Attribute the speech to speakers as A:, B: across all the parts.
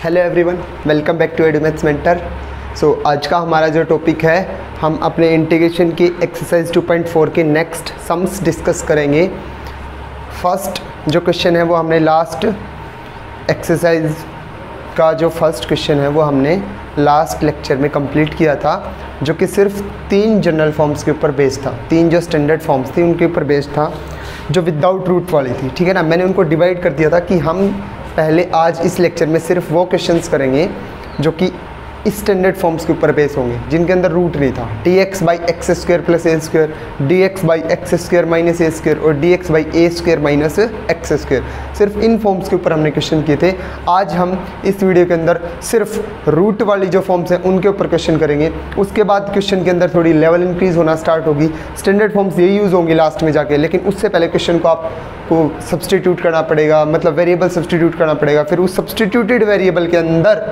A: Hello everyone, welcome back to Edumaths mentor. So आज का हमारा जो टॉपिक है, हम अपने इंटीग्रेशन की एक्सरसाइज 2.4 के नेक्स्ट सम्स डिस्कस करेंगे। फर्स्ट जो क्वेश्चन है वो हमने लास्ट एक्सरसाइज का जो फर्स्ट क्वेश्चन है वो हमने लास्ट लेक्चर में कंप्लीट किया था, जो कि सिर्फ 3 जनरल फॉर्म्स के ऊपर बेस्ड था। 3 जो स्टैंडर्ड फॉर्म्स थी उनके ऊपर बेस्ड था, जो विदाउट रूट वाली थी। ठीक है ना, मैंने उनको डिवाइड कर दिया था कि हम पहले आज इस लेक्चर में सिर्फ वो क्वेश्चंस करेंगे जो कि इस स्टैंडर्ड फॉर्म्स के ऊपर बेस होंगे, जिनके अंदर रूट नहीं था। dx by x square plus A square, dx by x square minus a square और dx by A square minus X square, सिर्फ इन फॉर्म्स के ऊपर हमने क्वेश्चन किए थे। आज हम इस वीडियो के अंदर सिर्फ रूट वाली जो फॉर्म्स हैं उनके ऊपर क्वेश्चन करेंगे। उसके बाद क्वेश्चन के अंदर थोड़ी लेवल इंक्रीज होना स्टार्ट होगी। स्टैंडर्ड फॉर्म्स ये यूज़ होंगी लास्ट में जाके, लेकिन उससे पहले क्वेश्चन को आपको सब्सटीट्यूट करना पड़ेगा, मतलब वेरिएबल सब्सटीट्यूट करना पड़ेगा। फिर उस सब्सटीट्यूटेड वेरिएबल के अंदर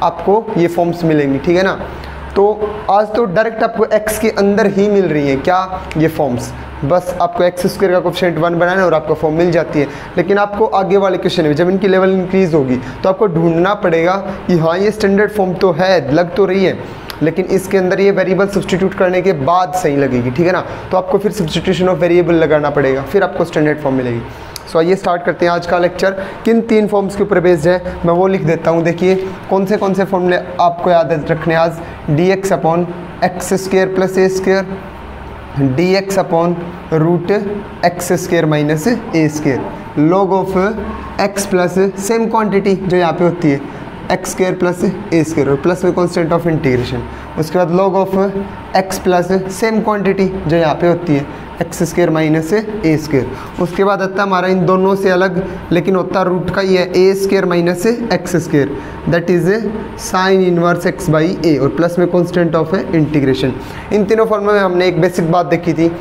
A: आपको ये फॉर्म्स मिलेंगी। ठीक है ना, तो आज तो डायरेक्ट आपको x के अंदर ही मिल रही है क्या, ये फॉर्म्स। बस आपको एक्स स्क्वायर का कोएफिशिएंट 1 बनाना है और आपको फॉर्म मिल जाती है। लेकिन आपको आगे वाले क्वेश्चन में जब इनकी लेवल इंक्रीज होगी तो आपको ढूंढना पड़ेगा कि हाँ ये स्टैंडर्ड फॉर्म तो है, लग तो रही है, लेकिन इसके अंदर ये वेरिएबल सब्सटीट्यूट करने के बाद सही लगेगी। ठीक है ना, तो आपको फिर सब्सटीट्यूशन ऑफ वेरिएबल लगाना पड़ेगा, फिर आपको स्टैंडर्ड फॉर्म मिलेगी। सो आइए स्टार्ट करते हैं आज का लेक्चर। किन 3 फॉर्म्स के ऊपर बेस्ड है मैं वो लिख देता हूँ। देखिए कौन से फॉर्मूले आपको याद रखने आज। dx upon x square plus A square, dx upon root x square minus a square, log of x plus same quantity जो यहाँ पे होती है एक्स स्क्वायर प्लस ए स्क्वायर और प्लस में कॉन्स्टेंट ऑफ इंटीग्रेशन। उसके बाद log of x plus same quantity जो यहाँ पे होती है x square minus a square. उसके बाद आता है हमारा इन दोनों से अलग लेकिन होता रूट का ही है A square minus X square, that is sine inverse X by A और प्लस में कॉन्स्टेंट ऑफ इंटीग्रेशन। इन तीनों फॉर्मूले में हमने एक बेसिक बात देखी थी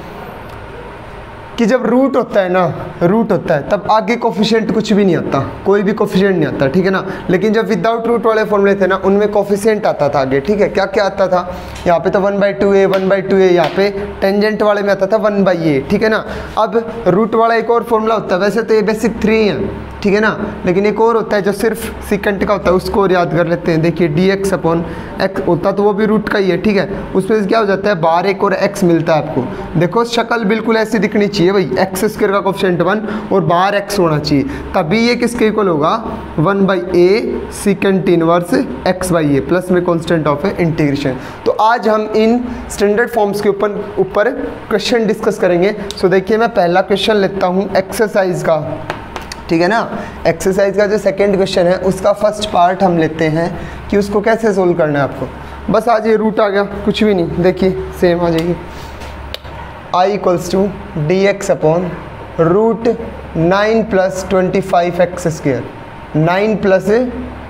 A: कि जब रूट होता है ना, रूट होता है तब आगे कोफिशिएंट कुछ भी नहीं आता, कोई भी कोफिशिएंट नहीं आता। ठीक है ना, लेकिन जब विदाउट रूट वाले फॉर्मूले थे ना उनमें कोफिशिएंट आता था आगे। ठीक है, क्या क्या आता था, यहाँ पे तो 1/2a 1/2a, यहाँ पे टेंजेंट वाले में आता था 1/a। ठीक है ना, अब रूट वाला एक और फॉर्मूला होता है, वैसे तो ये बेसिक 3 है। ठीक है ना, लेकिन एक और होता है जो सिर्फ सीकेंट का होता है, उसको और याद कर लेते हैं। देखिए dx अपॉन एक्स होता तो वो भी रूट का ही है। ठीक है, उसमें क्या हो जाता है बाहर एक और x मिलता है आपको। देखो शक्ल बिल्कुल ऐसी दिखनी चाहिए भाई, एक्स स्क्वायर का कोएफिशिएंट 1 और बाहर x होना चाहिए, तभी ये किसके इक्वल होगा 1/a secant inverse x/a plus में कॉन्स्टेंट ऑफ इंटीग्रेशन। तो आज हम इन स्टैंडर्ड फॉर्म्स के ऊपर क्वेश्चन डिस्कस करेंगे। सो देखिए मैं पहला क्वेश्चन लेता हूँ एक्सरसाइज का। ठीक है ना, एक्सरसाइज का जो सेकंड क्वेश्चन है उसका फर्स्ट पार्ट हम लेते हैं कि उसको कैसे सोल्व करना है आपको। बस आज ये रूट आ गया, कुछ भी नहीं, देखिए सेम आ जाएगी। I equals to dx upon root 9 plus 25 x square, 9 plus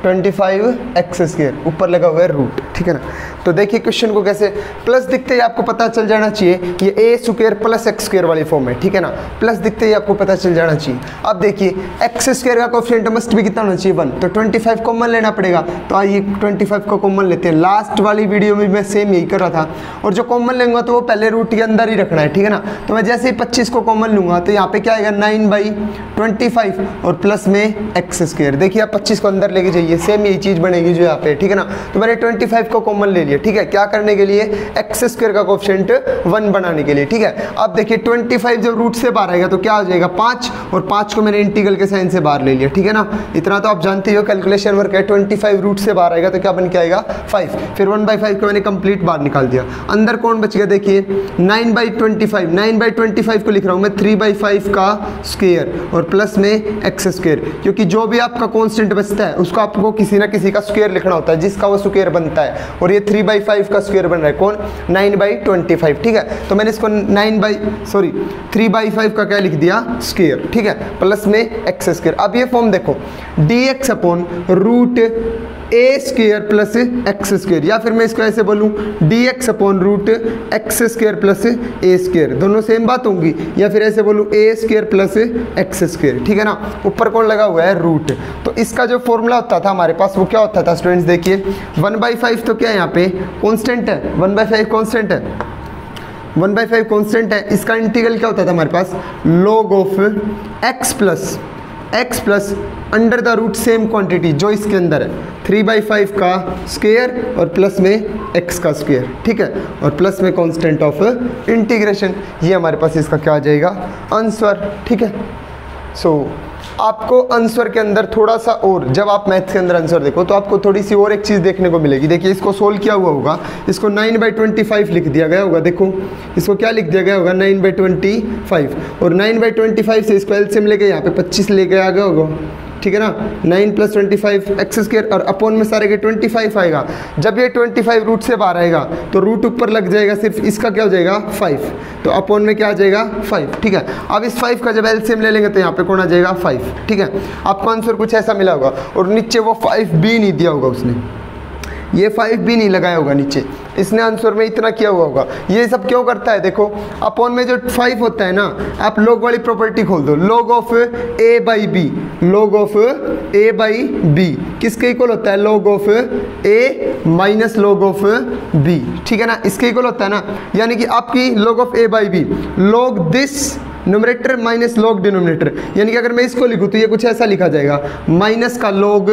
A: 25 x square, ऊपर लगा हुआ है रूट। ठीक है ना, तो देखिए क्वेश्चन को कैसे, प्लस दिखते ही आपको पता चल जाना चाहिए ये ए स्क्वायर प्लस एक्स स्क्वायर वाली फॉर्म है। ठीक है ना, प्लस दिखते ही आपको पता चल जाना चाहिए। अब देखिए एक्स स्क्वायर का कोएफिशिएंट मस्ट भी कितना होना चाहिए 1, तो 25 कॉमन लेना पड़ेगा। तो आइए 25 को कॉमन लेते हैं। लास्ट वाली वीडियो में मैं सेम यही कर रहा था, और जो कॉमन लेंगे तो वो पहले रूट के अंदर ही रखना है। ठीक है ना, तो मैं जैसे ही 25 को कॉमन लूँगा तो यहाँ पे क्या आएगा 9/25 और प्लस में एक्स स्क्वायर। देखिए आप 25 को अंदर लेके जाइए, सेम यही चीज़ बनेगी जो यहाँ पे। ठीक है ना, तो मैंने 25 को कॉमन ले लिया। ठीक है, क्या करने के लिए, एक्स स्क्वायर का कोएफिशिएंट 1 बनाने के लिए। ठीक है, अब देखिए 25 जब रूट से बाहर आएगा तो क्या हो जाएगा 5, और 5 को मैंने इंटीग्रल के साइन से बाहर ले लिया। ठीक है ना, इतना तो आप जानते हो कैलकुलेशन वर्क है। 25 रूट से बाहर आएगा तो क्या बन के आएगा 5, फिर 1/5 को मैंने कंप्लीट बाहर निकाल दिया। अंदर कौन बच गया, देखिए 9/25, 9/25 को लिख रहा हूँ मैं 3/5 का स्क्वायर और प्लस में एक्स स्क्वायर, क्योंकि जो भी आपका कॉन्स्टेंट बचता है उसको आपको किसी ना किसी का स्क्वायर लिखना होता है जिसका वो स्क्वायर बनता है, और ये 3/5 का स्क्वायर बन रहा है कौन 9/25। ठीक है, तो मैंने इसको 3/5 का क्या लिख दिया स्क्वायर। ठीक है, प्लस में एक्स स्क्वायर। अब ये फॉर्म देखो dx upon root A square plus X square, या फिर मैं इसको ऐसे बोलूँ dx upon root x square plus ए स्क्वायर, दोनों सेम बात होंगी, या फिर ऐसे बोलूँ A square plus X square. ठीक है ना, ऊपर कौन लगा हुआ है रूट। तो इसका जो फॉर्मूला होता था हमारे पास वो क्या होता था स्टूडेंट्स, देखिए 1/5 तो क्या है यहाँ पे कॉन्स्टेंट है, 1/5 कॉन्स्टेंट है, 1/5 कॉन्स्टेंट है। इसका इंटीग्रल क्या होता था हमारे पास, log of x plus x plus under the root same quantity जो इसके अंदर है 3/5 का स्क्वायर और प्लस में x का स्क्वायर, ठीक है, और प्लस में कांस्टेंट ऑफ इंटीग्रेशन। ये हमारे पास इसका क्या आ जाएगा, आंसर, ठीक है। सो आपको आंसर के अंदर थोड़ा सा और, जब आप मैथ्स के अंदर आंसर देखो तो आपको थोड़ी सी और एक चीज़ देखने को मिलेगी। देखिए इसको सोल्व किया हुआ होगा, इसको 9/25 लिख दिया गया होगा। देखो इसको क्या लिख दिया गया होगा, 9/25, और 9/25 से इसको एलसीएम लेके यहाँ पे 25 लेके आ गया होगा, ठीक है ना। 9 + 25 एक्स स्क्वायर और अपॉन में सारे के 25 आएगा। जब ये 25 रूट से बाहर आएगा तो रूट ऊपर लग जाएगा, सिर्फ इसका क्या हो जाएगा 5, तो अपॉन में क्या आ जाएगा 5, ठीक है। अब इस 5 का जब एलसीएम ले लेंगे तो यहाँ पे कौन आ जाएगा 5, ठीक है। आपको आंसर कुछ ऐसा मिला होगा और नीचे वो 5 भी नहीं दिया होगा उसने, ये 5 भी नहीं लगाया होगा नीचे, इसने आंसर में इतना किया हुआ होगा। ये सब क्यों करता है, देखो अपॉन में जो 5 होता है ना, आप लॉग वाली प्रॉपर्टी खोल दो, log of a/b, log of a/b किसके इक्वल होता है, log of a minus log of b, ठीक है ना, इसके इक्वल होता है ना। यानी कि आपकी log of a/b log this numerator minus log denominator, यानी कि अगर मैं इसको लिखूँ तो ये कुछ ऐसा लिखा जाएगा, माइनस का log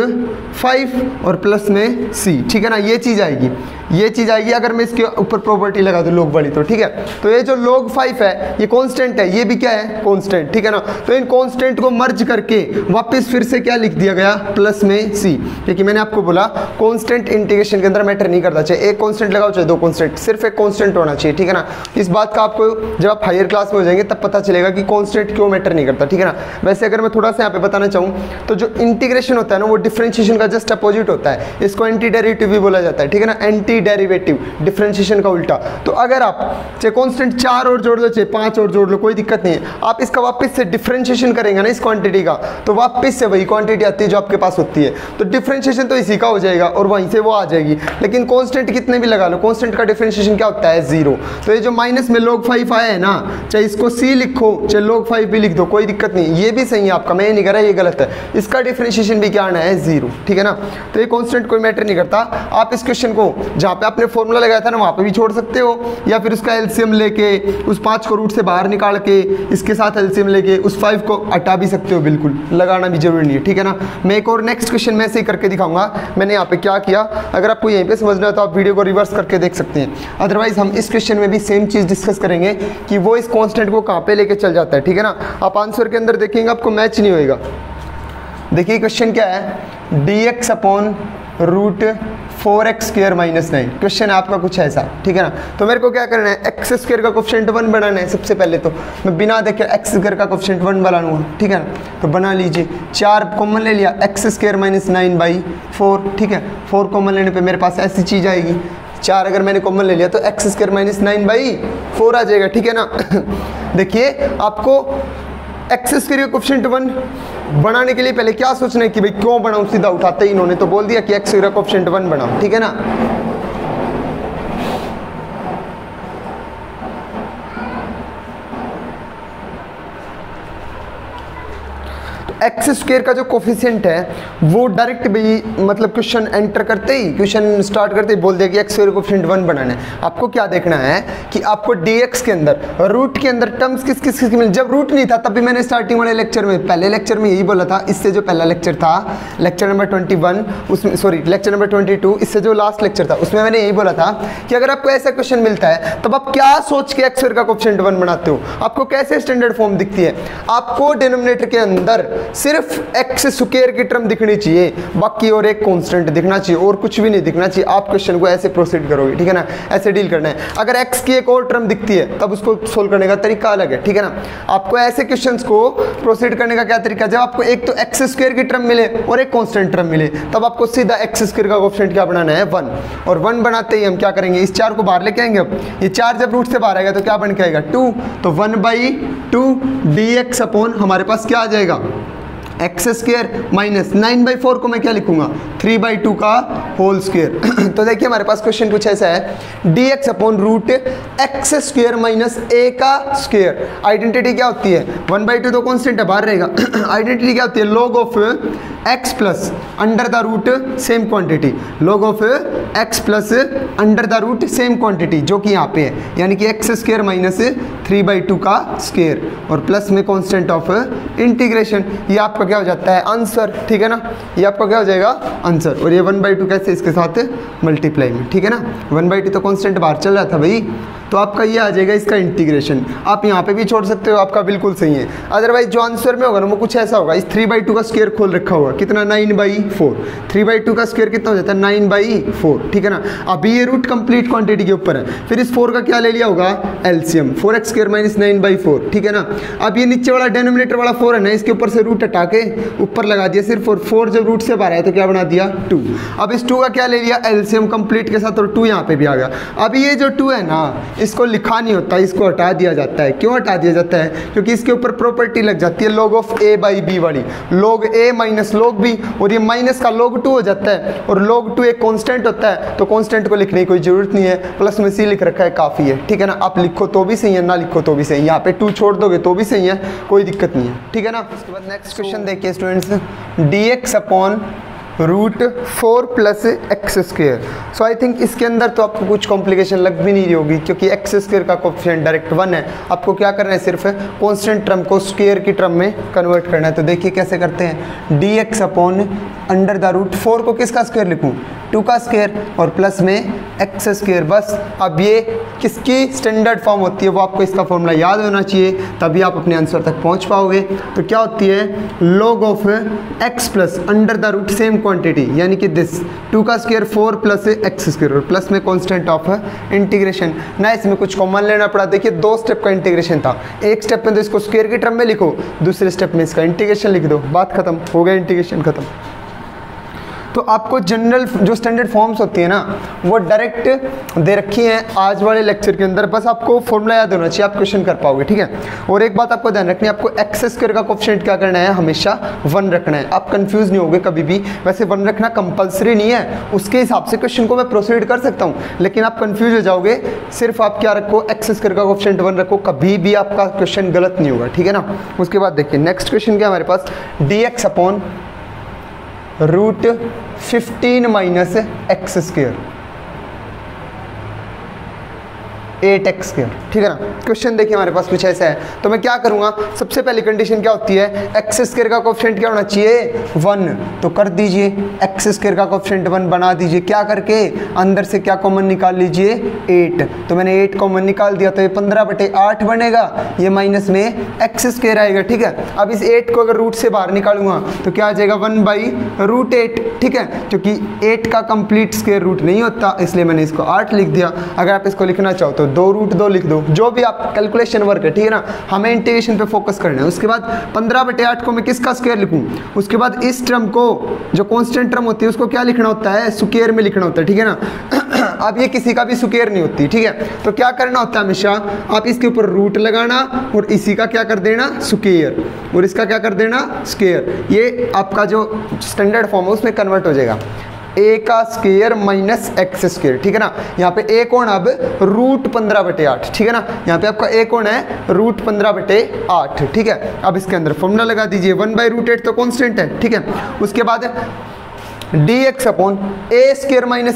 A: 5 और प्लस में c, ठीक है ना। ये चीज़ आएगी, ये चीज़ आएगी अगर मैं इसके ऊपर प्रॉपर्टी लगा दूँ log वाली, तो ठीक है। तो ये जो log 5 है ये कांस्टेंट है, ये भी क्या है, कांस्टेंट, ठीक है ना। तो इन कांस्टेंट को मर्ज करके वापस फिर से क्या लिख दिया गया, प्लस में c, क्योंकि मैंने आपको बोला कांस्टेंट इंटीग्रेशन के अंदर मैटर नहीं करता, चाहे एक कांस्टेंट लगाओ चाहे दो कांस्टेंट, सिर्फ एक कांस्टेंट होना चाहिए, ठीक है ना। इस बात का आपको जब आप हायर क्लास में हो जाएंगे तब पता चलेगा कि कांस्टेंट क्यों मैटर नहीं करता, ठीक है ना। वैसे अगर मैं थोड़ा सा यहाँ पे बताना चाहूँ तो जो इंटीग्रेशन होता है ना वो डिफरेंशिएशन का जस्ट अपोजिट होता है, इसको एंटी डेरिवेटिव भी बोला जाता है, ठीक है ना, एंटी डेरिवेटिव, डिफरेंशिएशन का उल्टा। तो अगर आप चाहे कांस्टेंट 4 और जोड़ लो चाहे 5 और जोड़ लो, कोई दिक्कत नहीं है, आप इसका वापस से डिफरेंशिएशन करेंगे ना इस क्वांटिटी का, तो वापस से वही क्वांटिटी आती है जो आपके पास होती है, तो डिफरेंशिएशन तो इसी का हो जाएगा और वहीं से वो आ जाएगी। लेकिन कांस्टेंट कितने भी लगा लो, कांस्टेंट का डिफरेंशिएशन क्या होता है, 0। तो ये जो माइनस में log 5 आया है ना, चाहे इसको c लिखो चाहे log 5 भी लिख दो, कोई दिक्कत नहीं, ये भी सही है आपका, मैं ये नहीं कह रहा ये गलत है, इसका डिफरेंशिएशन भी क्या आना है, 0, ठीक है ना। तो ये कांस्टेंट कोई मैटर नहीं करता। आप इस क्वेश्चन को जहाँ पे आपने फॉर्मूला लगाया था ना वहाँ पे भी छोड़ सकते हो, या फिर उसका एलसीएम लेके उस 5 को रूट से बाहर निकाल के इसके साथ एलसीएम लेके उस 5 को हटा भी सकते हो, बिल्कुल लगाना भी जरूरी नहीं है, ठीक है ना। मैं एक और नेक्स्ट क्वेश्चन में ऐसे ही करके दिखाऊंगा मैंने यहाँ पे क्या किया। अगर आपको यहीं पे समझना है तो आप वीडियो को रिवर्स करके देख सकते हैं, अदरवाइज हम इस क्वेश्चन में भी सेम चीज़ डिस्कस करेंगे कि वो इस कांस्टेंट को कहाँ पे लेके चल जाता है, ठीक है ना। आप आंसर के अंदर देखेंगे आपको मैच नहीं होएगा। देखिए क्वेश्चन क्या है, dx upon root 4x² - 9, question है आपका कुछ ऐसा, ठीक है ना। तो मेरे को क्या करना है, x² का कोफिशिएंट 1 बनाना है। सबसे पहले तो मैं बिना देखे x² का कोफिशिएंट 1 बना लूँगा, ठीक है ना। तो बना लीजिए, 4 कॉमन ले लिया, x² - 9/4, ठीक है। 4 कॉमन लेने पे मेरे पास ऐसी चीज़ आएगी, 4 अगर मैंने कॉमन ले लिया तो x² - 9/4 आ जाएगा, ठीक है ना। देखिए आपको x² का कोफिशिएंट 1 बनाने के लिए पहले क्या सोचना है कि भाई क्यों बनाऊं, सीधा उठाते ही इन्होंने तो बोल दिया कि x² का कोफिशिएंट 1 बनाओ, ठीक है ना। x² का जो कोफिशिएंट है वो डायरेक्ट भाई मतलब क्वेश्चन एंटर करते ही, क्वेश्चन स्टार्ट करते ही बोल दिया कि x² कोफिशिएंट 1 बनाना है। आपको क्या देखना है कि आपको dx के अंदर रूट के अंदर टर्म्स किस किस की मिले। जब रूट नहीं था तब भी मैंने स्टार्टिंग वाले लेक्चर में, पहले लेक्चर में यही बोला था, इससे जो पहला लेक्चर था लेक्चर नंबर 21 उसमें, सॉरी लेक्चर नंबर 22, इससे जो लास्ट लेक्चर था उसमें मैंने यही बोला था कि अगर आपको ऐसा क्वेश्चन मिलता है तब आप क्या सोच के x² का कोफिशिएंट 1 बनाते हो, आपको कैसे स्टैंडर्ड फॉर्म दिखती है। आपको डिनोमिनेटर के अंदर सिर्फ एक्स स्क्वायर की टर्म दिखनी चाहिए, बाकी और एक कांस्टेंट दिखना चाहिए और कुछ भी नहीं दिखना चाहिए। आप क्वेश्चन को ऐसे प्रोसीड करोगे, ठीक है ना, ऐसे डील करना है। अगर एक्स की एक और टर्म दिखती है तब उसको सोल्व करने का तरीका अलग है, ठीक है ना। आपको ऐसे क्वेश्चंस को प्रोसीड करने का क्या तरीका, जब आपको एक तो एक्स स्क्वायर की टर्म मिले और एक कांस्टेंट टर्म मिले तब आपको सीधा एक्स स्क्वायर का कोफिशिएंट क्या बनाना है, 1, और 1 बनाते ही हम क्या करेंगे, इस 4 को बाहर लेके आएंगे। अब ये 4 जब रूट से बाहर आएगा तो क्या बन के आएगा, 2, तो 1/2 dx अपॉन हमारे पास क्या आ जाएगा, x² माइनस 9/4 को मैं क्या लिखूंगा, 3/2 का होल स्क्वायर। तो देखिए हमारे पास क्वेश्चन कुछ ऐसा है, dx upon root x² minus a का स्क्वायर। आइडेंटिटी क्या होती है, 1/2 तो कॉन्स्टेंट है बाहर रहेगा। आइडेंटिटी क्या होती है, log of x plus under the root same quantity, log of x plus under the root same quantity जो कि यहाँ पे है, यानी कि x² माइनस 3/2 का स्क्वायर और प्लस में कांस्टेंट ऑफ इंटीग्रेशन। ये आपका आपका क्या हो जाता है आंसर, ठीक है ना, ये आपका क्या हो जाएगा आंसर। और ये 1/2 कैसे इसके साथ मल्टीप्लाई में, ठीक है ना, 1/2 तो कांस्टेंट बाहर चल रहा था भाई, तो आपका ये आ जाएगा इसका इंटीग्रेशन। आप यहाँ पे भी छोड़ सकते हो, आपका बिल्कुल सही है। अदरवाइज जो आंसर में होगा ना वो कुछ ऐसा होगा, इस 3/2 का स्क्वायर खोल रखा होगा, कितना 9/4, 3/2 का स्क्वायर कितना हो जाता है 9/4, ठीक है ना। अभी ये रूट कंप्लीट क्वांटिटी के ऊपर है, फिर इस 4 का क्या ले लिया होगा एलसीएम, 4x² - 9/4, ठीक है ना। अब ये नीचे वाला डेनोमिनेटर वाला 4 है ना, इसके ऊपर से रूट हटा के ऊपर लगा दिया सिर्फ, और 4 जब रूट से बाहर आया तो क्या बना दिया 2। अब इस 2 का क्या ले लिया एलसीएम कंप्लीट के साथ, और 2 यहाँ पे भी आ गया। अब ये जो 2 है ना इसको लिखा नहीं होता, इसको हटा दिया जाता है। क्यों हटा दिया जाता है? क्योंकि इसके ऊपर प्रॉपर्टी लग जाती है log ऑफ a/b वाली, log a minus log b, और ये माइनस का log 2 हो जाता है, और log 2 एक कांस्टेंट होता है, तो कांस्टेंट को लिखने की कोई जरूरत नहीं है, प्लस में c लिख रखा है काफ़ी है, ठीक है ना। आप लिखो तो भी सही है, ना लिखो तो भी सही है, यहाँ पे 2 छोड़ दोगे तो भी सही है, कोई दिक्कत नहीं है, ठीक है ना। उसके बाद नेक्स्ट क्वेश्चन देखिए students, dx/√4 + x²। So I think इसके अंदर तो आपको कुछ कॉम्प्लिकेशन लग भी नहीं रही होगी, क्योंकि x² का कोफिशिएंट डायरेक्ट 1 है। आपको क्या करना है, सिर्फ कांस्टेंट टर्म को स्क्वायर की टर्म में कन्वर्ट करना है। तो देखिए कैसे करते हैं, dx/√4 को किसका स्क्वायर लिखूं 2 का स्क्वायर, और प्लस में x²। बस अब ये किसकी स्टैंडर्ड फॉर्म होती है वो आपको इसका फॉर्मूला याद होना चाहिए, तभी आप अपने आंसर तक पहुंच पाओगे। तो क्या होती है log of x plus √, same quantity, यानी कि दिस 2 का स्क्वायर 4 + x², और प्लस में कांस्टेंट ऑफ इंटीग्रेशन। ना इसमें कुछ कॉमन लेना पड़ा, देखिए 2 स्टेप का इंटीग्रेशन था, एक स्टेप में तो इसको स्क्वायर की टर्म में लिखो, दूसरे स्टेप में इसका इंटीग्रेशन लिख दो, बात खत्म, हो गया इंटीग्रेशन खत्म। तो आपको जनरल जो स्टैंडर्ड फॉर्म्स होती है ना वो डायरेक्ट दे रखी हैं आज वाले लेक्चर के अंदर, बस आपको फॉर्मूला याद होना चाहिए, आप क्वेश्चन कर पाओगे, ठीक है। और एक बात आपको ध्यान रखनी है, आपको x² का कोफिशिएंट क्या करना है, हमेशा 1 रखना है। आप कंफ्यूज नहीं होगे कभी भी, वैसे 1 रखना कंपलसरी नहीं है, उसके हिसाब से क्वेश्चन को मैं प्रोसीड कर सकता हूँ, लेकिन आप कंफ्यूज हो जाओगे। सिर्फ आप क्या रखो, x² का कोफिशिएंट 1 रखो, कभी भी आपका क्वेश्चन गलत नहीं होगा, ठीक है ना। उसके बाद देखिए नेक्स्ट क्वेश्चन क्या हमारे पास, dx/√15 - x², 8x², ठीक है ना। क्वेश्चन देखिए हमारे पास कुछ ऐसा है, तो मैं क्या करूंगा, सबसे पहली कंडीशन क्या होती है, x² का कोफिशिएंट क्या होना चाहिए 1, तो कर दीजिए x² का कोफिशिएंट 1 बना दीजिए, क्या करके अंदर से क्या कॉमन निकाल लीजिए 8, तो मैंने 8 कॉमन निकाल दिया, तो ये 15/8 बनेगा, ये माइनस में x² आएगा, ठीक है। अब इस 8 को अगर रूट से बाहर निकालूंगा तो क्या आ जाएगा 1/√8, ठीक है, क्योंकि 8 का कंप्लीट स्क्वायर रूट नहीं होता, इसलिए मैंने इसको 8 लिख दिया। अगर आप इसको लिखना चाहो तो 2√2 लिख दो, जो भी आप कैलकुलेशन वर्क है, ठीक है ना, हमें इंटीग्रेशन पे फोकस करना है। उसके बाद 15/8 को मैं किसका स्क्वायर लिखूं, उसके बाद इस टर्म को जो कांस्टेंट टर्म होती है उसको क्या लिखना होता है, स्क्वायर में लिखना होता है, ठीक है ना। अब ये किसी का भी स्क्वायर नहीं होती, ठीक है, तो क्या करना होता है हमेशा, आप इसके ऊपर रूट लगाना और इसी का क्या कर देना स्क्वायर, और इसका क्या कर देना स्क्वायर, ये आपका जो स्टैंडर्ड फॉर्म है उसमें कन्वर्ट हो जाएगा, a का स्क्वायर माइनस x², ठीक है ना। यहाँ पे a कौन अब √15/8, ठीक है ना, यहाँ पे आपका a कौन है √15/8, ठीक है। अब इसके अंदर फॉर्मूला लगा दीजिए, 1/√8 तो कांस्टेंट है, ठीक है। उसके बाद dx/a² -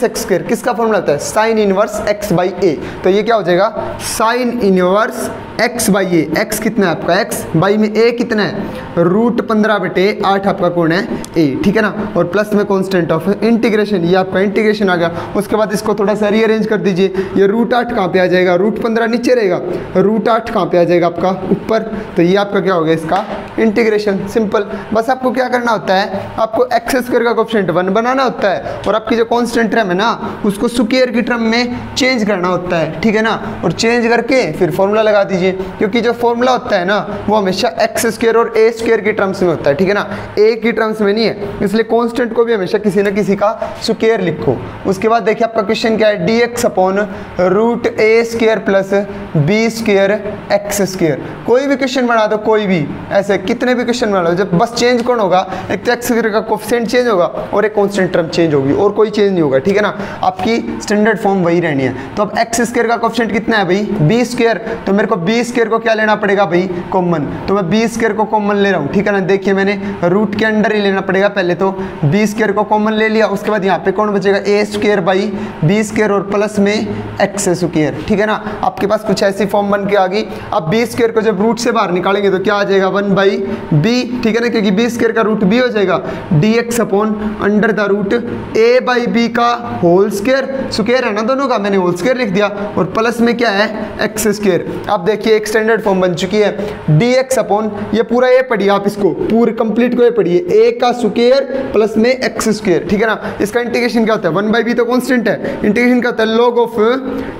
A: x², किसका फॉर्मूला होता है, साइन इनवर्स x/a, तो ये क्या हो जाएगा साइन इनवर्स x/a, x कितना है आपका x, बाई में a कितना है √15/8 आपका कौन है a, ठीक है ना, और प्लस में कांस्टेंट ऑफ इंटीग्रेशन, ये आपका इंटीग्रेशन आ गया। उसके बाद इसको थोड़ा सा रीअरेंज कर दीजिए, ये √8 कहाँ पे आ जाएगा, √15 नीचे रहेगा, √8 कहाँ पे आ जाएगा आपका ऊपर, तो ये आपका क्या हो गया इसका इंटीग्रेशन, सिंपल। बस आपको क्या करना होता है, आपको x² का कोफिशिएंट 1 बनाना होता है, और आपकी जो कांस्टेंट टर्म है ना उसको स्क्वायर की टर्म में चेंज करना होता है, ठीक है ना, और चेंज करके फिर फॉर्मूला लगा दीजिए, क्योंकि जो फॉर्मूला होता है ना वो हमेशा x² और a² की टर्म्स में होता है, ठीक है ना, a की टर्म्स में नहीं है, इसलिए कांस्टेंट को भी हमेशा किसी ना किसी का स्क्वायर लिखो। उसके बाद देखिए आपका क्वेश्चन क्या है, dx/√a² + b² x², कोई भी क्वेश्चन बना दो, कोई भी, ऐसे कितने भी क्वेश्चन बना लो, जब बस चेंज कौन होगा, एक तो x² का कोफिशिएंट चेंज होगा और एक कांस्टेंट टर्म चेंज होगी, और कोई चेंज नहीं होगा, ठीक है ना, आपकी स्टैंडर्ड फॉर्म वही रहनी है। तो अब x² का कोफिशिएंट कितना है भाई b², तो मेरे को b² को क्या लेना पड़ेगा भाई कॉमन, तो मैं b² को कॉमन ले रहा हूँ, ठीक है ना। देखिए मैंने रूट के अंडर ही लेना पड़ेगा, पहले तो b² को कॉमन ले लिया, उसके बाद यहाँ पे कौन बचेगा a²/b² और प्लस में x², ठीक है ना। आपके पास कुछ ऐसी फॉर्म बन के आ गई। अब b² को जब रूट से बाहर निकालेंगे तो क्या आ जाएगा 1/√8, बी, ठीक है ना, क्योंकि बी स्क्वायर का रूट बी हो जाएगा, d x upon under the root a by b का होल स्क्वायर, स्क्वायर है ना दोनों का, मैंने होल स्क्वायर लिख दिया, और प्लस में क्या है एक्स स्क्वायर। अब देखिए एक स्टैंडर्ड फॉर्म बन चुकी है, डी एक्स अपॉन, ये पूरा ए पढ़िए आप, इसको पूरे कंप्लीट को ये पढ़िए, ए का स्क्वायर प्लस में एक्स स्क्वायर, ठीक है ना। इसका इंटीग्रेशन क्या होता है, 1/b तो कांस्टेंट है, इंटीग्रेशन क्या होता है log of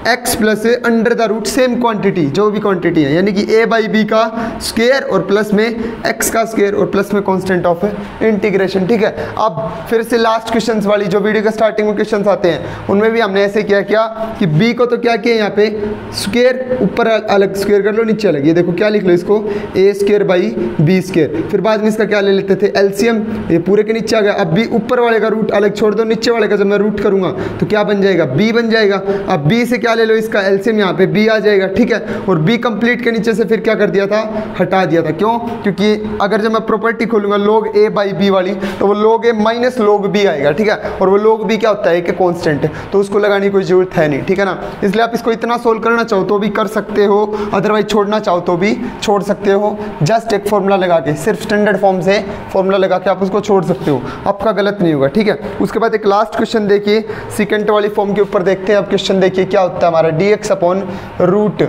A: x plus under the root same quantity, जो भी क्वांटिटी है, यानी कि a बाई बी का स्क्वायर और प्लस में x का स्क्वायर और प्लस में कांस्टेंट ऑफ इंटीग्रेशन, ठीक है। अब फिर से लास्ट क्वेश्चंस वाली जो वीडियो के स्टार्टिंग में क्वेश्चंस आते हैं उनमें भी हमने ऐसे किया कि b को तो क्या किया यहाँ पे स्क्वायर, ऊपर अलग स्क्वायर कर लो, नीचे अलग, ये देखो क्या लिख लो इसको, a square by b square, फिर बाद में इसका क्या ले लेते थे एलसीएम, ये पूरे के नीचे आ गया। अब b ऊपर वाले का रूट अलग छोड़ दो, नीचे वाले का जब मैं रूट करूंगा तो क्या बन जाएगा, b बन जाएगा। अब b से क्या ले लो, इसका एलसीएम, यहाँ पे b आ जाएगा, ठीक है। और b कंप्लीट के नीचे से फिर क्या कर दिया था, हटा दिया था, क्यों, क्योंकि अगर जब मैं प्रॉपर्टी खोलूंगा log a बाई बी वाली, तो वो log a minus log b आएगा, ठीक है। और वो log b क्या होता है कि कांस्टेंट है, तो उसको लगाने की कोई जरूरत है नहीं, ठीक है ना। इसलिए आप इसको इतना सोल्व करना चाहो तो भी कर सकते हो, अदरवाइज छोड़ना चाहो तो भी छोड़ सकते हो, जस्ट एक फॉर्मूला लगा के, सिर्फ स्टैंडर्ड फॉर्म से फॉर्मूला लगा के आप उसको छोड़ सकते हो, आपका गलत नहीं होगा, ठीक है। उसके बाद एक लास्ट क्वेश्चन देखिए, सेकंड वाली फॉर्म के ऊपर देखते हैं। अब क्वेश्चन देखिए क्या होता है हमारा, d x upon root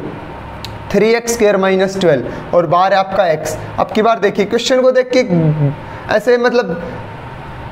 A: 3x square minus 12 और बाहर है आपका x। अब की बार देखिए क्वेश्चन को देख के ऐसे मतलब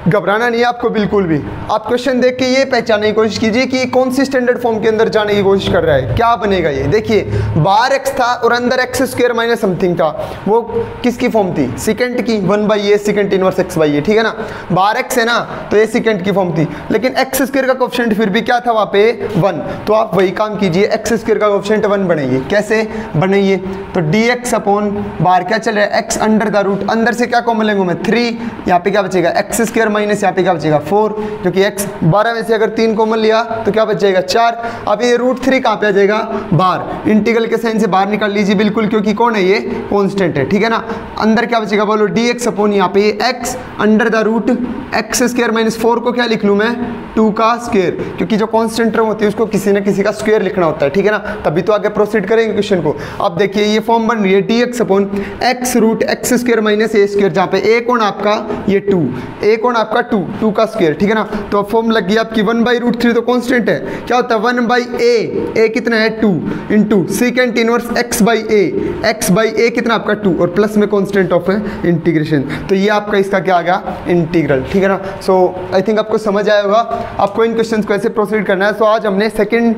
A: घबराना नहीं है आपको बिल्कुल भी, आप क्वेश्चन देख के ये पहचानने की कोशिश कीजिए कि कौन सी स्टैंडर्ड फॉर्म के अंदर जाने की कोशिश कर रहा है, क्या बनेगा ये। देखिए बाहर x था और अंदर x स्क्वायर माइनस समथिंग था, वो किसकी फॉर्म थी, सेकंड की, 1/a second inverse x by A, ठीक है ना। बाहर x है ना तो ये सेकंड की फॉर्म थी, लेकिन x स्क्वायर का कोएफिशिएंट फिर भी क्या था वहाँ पे 1, तो आप वही काम कीजिए, x स्क्वायर का कोएफिशिएंट 1 बनाइए। कैसे बनाइए, तो dx अपॉन बाहर क्या चल रहा है x अंडर द रूट, अंदर से क्या कॉमन लेंगे मैं 3, यहाँ पे क्या बचेगा x स्क्वायर माइनस यहाँ पे क्या बचेगा 4, क्योंकि x 12 में से अगर 3 कॉमन लिया तो क्या बच जाएगा 4। अब ये रूट 3 कहाँ पे आ जाएगा, बाहर, इंटीग्रल के साइन से बाहर निकाल लीजिए बिल्कुल, क्योंकि कौन है ये कांस्टेंट है, ठीक है ना। अंदर क्या बचेगा बोलो, dx अपॉन यहाँ पे x under the root x square minus 4 को क्या लिख लूँ मैं 2 का स्क्वायर, क्योंकि जो कांस्टेंट टर्म होती है उसको किसी न किसी का स्क्वायर लिखना होता है, ठीक है ना, तभी तो आगे प्रोसीड करेंगे क्वेश्चन को। अब देखिए ये फॉर्म बन रही है dx upon x root x square minus a square, जहाँ पे a कौन आपका ये 2, a कौन आपका 2 का स्क्वायर, ठीक है ना। तो फॉर्म लग गई आपकी 1/√3 तो कांस्टेंट है, क्या होता है 1/a कितना है 2 into second inverse x by a कितना आपका 2 और प्लस में कांस्टेंट ऑफ इंटीग्रेशन, तो ये आपका इसका क्या आ गया इंटीग्रल, ठीक है ना। सो आई थिंक आपको समझ आया होगा आपको इन क्वेश्चंस को ऐसे प्रोसीड करना है। सो आज हमने सेकंड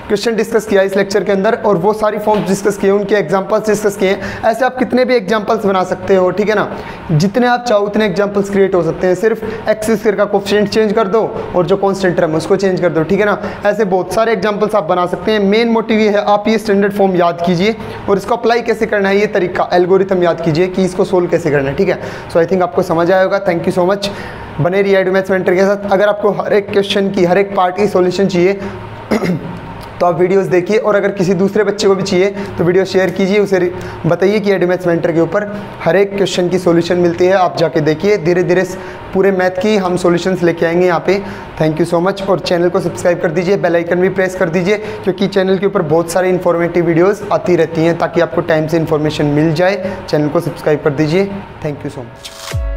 A: क्वेश्चन डिस्कस किया इस लेक्चर के अंदर, और वो सारी फॉर्म्स डिस्कस किए, उनके एग्जांपल्स डिस्कस किए। ऐसे आप कितने भी एग्जांपल्स बना सकते हो, ठीक है ना, जितने आप चाहो उतने एग्जांपल्स क्रिएट हो सकते हैं, सिर्फ एक्स स्क्वायर का कोएफिशिएंट चेंज कर दो और जो कांस्टेंट टर्म है उसको चेंज कर दो, ठीक है ना। ऐसे बहुत सारे एग्जांपल्स आप बना सकते हैं। मेन मोटिव ये है आप ये स्टैंडर्ड फॉर्म याद कीजिए और इसको अप्लाई कैसे करना है, ये तरीका एल्गोरिथम याद कीजिए कि इसको सोल्व कैसे करना है, ठीक है। सो आई थिंक आपको समझ आया होगा। थैंक यू सो मच, बने रहिए एडुमैथ्स मेंटर के साथ। अगर आपको हर एक क्वेश्चन की, हर एक पार्ट की सॉल्यूशन चाहिए तो आप वीडियोस देखिए, और अगर किसी दूसरे बच्चे को भी चाहिए तो वीडियो शेयर कीजिए, उसे बताइए कि एडुमैथ्स मेंटर के ऊपर हर एक क्वेश्चन की सॉल्यूशन मिलती है, आप जाके देखिए। धीरे धीरे पूरे मैथ की हम सॉल्यूशंस लेके आएंगे यहाँ पे। थैंक यू सो मच, और चैनल को सब्सक्राइब कर दीजिए, बेल आइकन भी प्रेस कर दीजिए, क्योंकि चैनल के ऊपर बहुत सारी इन्फॉर्मेटिव वीडियोज़ आती रहती हैं, ताकि आपको टाइम से इन्फॉर्मेशन मिल जाए। चैनल को सब्सक्राइब कर दीजिए। Thank you so much.